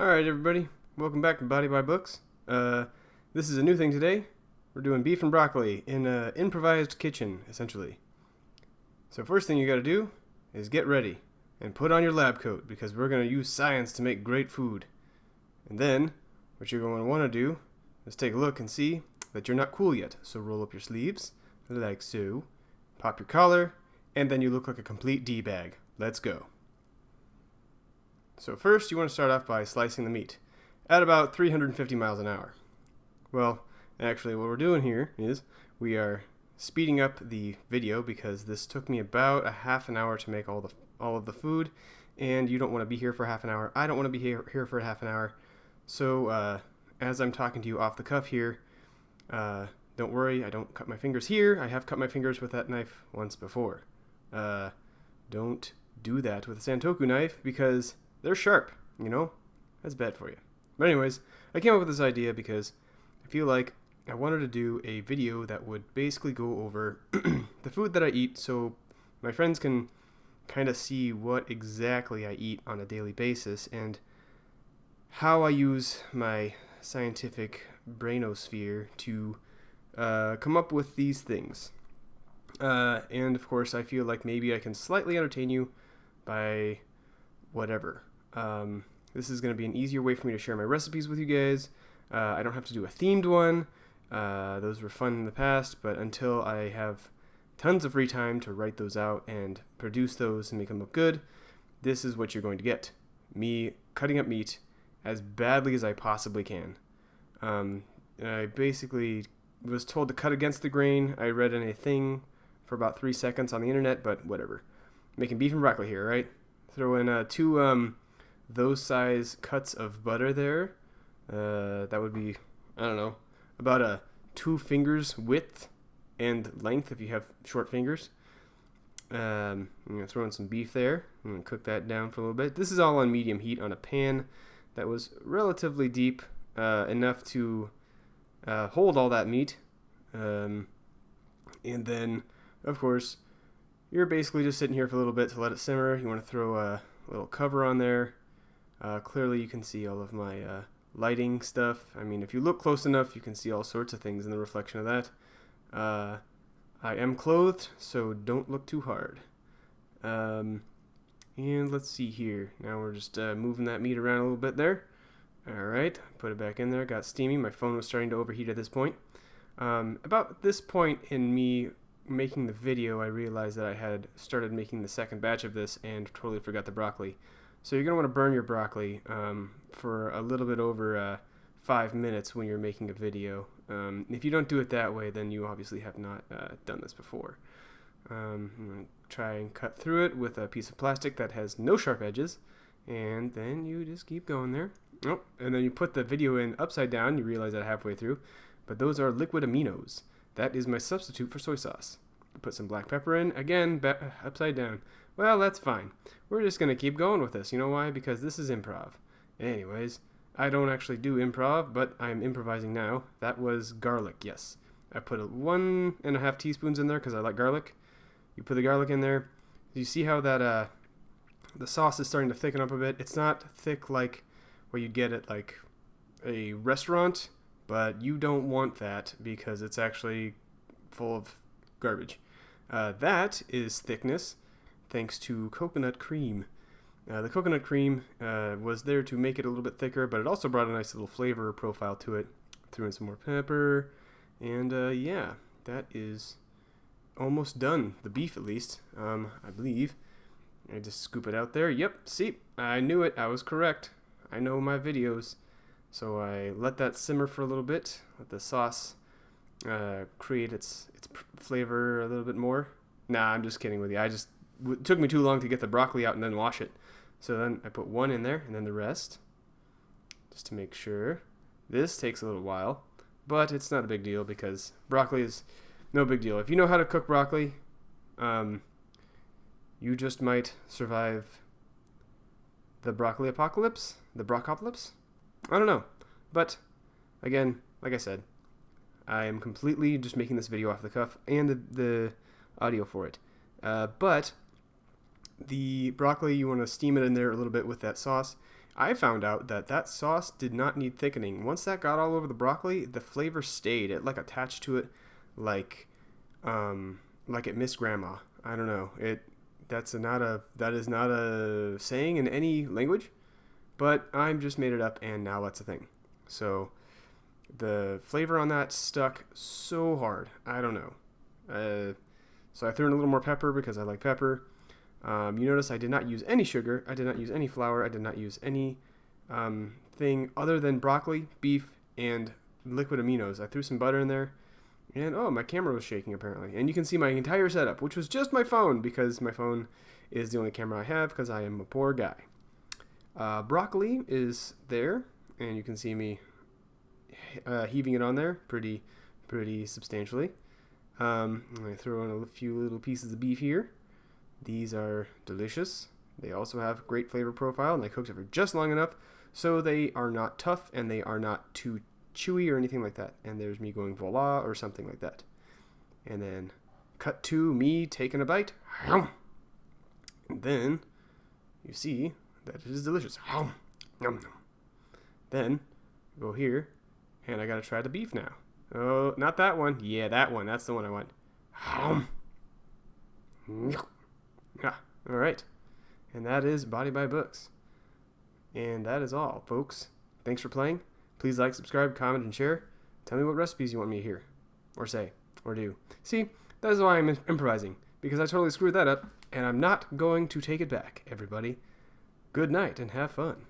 Alright everybody, welcome back to Body by Books. This is a new thing today. We're doing beef and broccoli in an improvised kitchen, essentially. So first thing you gotta do is get ready and put on your lab coat because we're gonna use science to make great food. And then, what you're going to want to do is take a look and see that you're not cool yet. So roll up your sleeves, like so, pop your collar, and then you look like a complete D-bag. Let's go. So first, you want to start off by slicing the meat at about 350 miles an hour. Well, actually what we're doing here is we are speeding up the video because this took me about a half an hour to make all of the food, and you don't want to be here for half an hour. I don't want to be here for half an hour. So as I'm talking to you off the cuff here, don't worry, I don't cut my fingers here. I have cut my fingers with that knife once before. Don't do that with a Santoku knife because they're sharp, you know? That's bad for you. But anyways, I came up with this idea because I feel like I wanted to do a video that would basically go over the food that I eat so my friends can kind of see what exactly I eat on a daily basis and how I use my scientific brainosphere to come up with these things. And of course, I feel like maybe I can slightly entertain you by whatever. This is going to be an easier way for me to share my recipes with you guys. I don't have to do a themed one. Those were fun in the past, but until I have tons of free time to write those out and produce those and make them look good, this is what you're going to get. Me cutting up meat as badly as I possibly can. I basically was told to cut against the grain. I read in a thing for about 3 seconds on the internet, but whatever. Making beef and broccoli here, right? Throw in two those size cuts of butter there. That would be, I don't know, about a 2 fingers width and length if you have short fingers. I'm going to throw in some beef there. I'm going to cook that down for a little bit. This is all on medium heat on a pan that was relatively deep, enough to hold all that meat. And then, of course, you're basically just sitting here for a little bit to let it simmer. You want to throw a little cover on there. Clearly you can see all of my lighting stuff. I mean, if you look close enough, you can see all sorts of things in the reflection of that. I am clothed, so don't look too hard. And let's see here. Now we're just moving that meat around a little bit there. Alright, put it back in there. Got steamy. My phone was starting to overheat at this point. About this point in me making the video, I realized that I had started making the second batch of this and totally forgot the broccoli. So you're going to want to burn your broccoli for a little bit over 5 minutes when you're making a video. If you don't do it that way, then you obviously have not done this before. I'm going to try and cut through it with a piece of plastic that has no sharp edges, and then you just keep going there. Oh, and then you put the video in upside down. You realize that halfway through, but those are liquid aminos. That is my substitute for soy sauce. Put some black pepper in, again, upside down. Well, that's fine. We're just going to keep going with this. You know why? Because this is improv. Anyways, I don't actually do improv, but I'm improvising now. That was garlic, yes. I put 1.5 teaspoons in there because I like garlic. You put the garlic in there. You see how that the sauce is starting to thicken up a bit? It's not thick like what you get at like a restaurant, but you don't want that because it's actually full of garbage. That is thickness thanks to coconut cream. The coconut cream was there to make it a little bit thicker, but it also brought a nice little flavor profile to it. Threw in some more pepper, and yeah, that is almost done. The beef, at least, I believe. I just scoop it out there. Yep, see, I knew it. I was correct. I know my videos. So I let that simmer for a little bit. Let the sauce create its flavor a little bit more. Nah, I'm just kidding with you. It took me too long to get the broccoli out and then wash it. So then I put one in there and then the rest, just to make sure. This takes a little while, but it's not a big deal because broccoli is no big deal. If you know how to cook broccoli, you just might survive the broccoli apocalypse, the brockopolis. I don't know, but again, like I said, I am completely just making this video off the cuff and the audio for it. But the broccoli, you want to steam it in there a little bit with that sauce. I found out that that sauce did not need thickening. Once that got all over the broccoli, the flavor stayed. It like attached to it like it missed grandma. I don't know. That is not a saying in any language, but I'm just made it up and now that's a thing. So the flavor on that stuck so hard. I don't know. So I threw in a little more pepper because I like pepper. You notice I did not use any sugar. I did not use any flour. I did not use any thing other than broccoli, beef, and liquid aminos. I threw some butter in there. And oh, my camera was shaking apparently. And you can see my entire setup, which was just my phone because my phone is the only camera I have because I am a poor guy. Broccoli is there, and you can see me heaving it on there pretty substantially. I'm going to throw in a few little pieces of beef here. These are delicious. They also have great flavor profile, and I cooked it for just long enough so they are not tough and they are not too chewy or anything like that. And there's me going voila or something like that. And then cut to me taking a bite. And then you see that it is delicious. Then go here, and I gotta try the beef now. Oh, not that one. Yeah, that one. That's the one I want. All right. And that is Body by Books. And that is all, folks. Thanks for playing. Please like, subscribe, comment, and share. Tell me what recipes you want me to hear, or say, or do. See, that is why I'm improvising, because I totally screwed that up, and I'm not going to take it back, everybody. Good night, and have fun.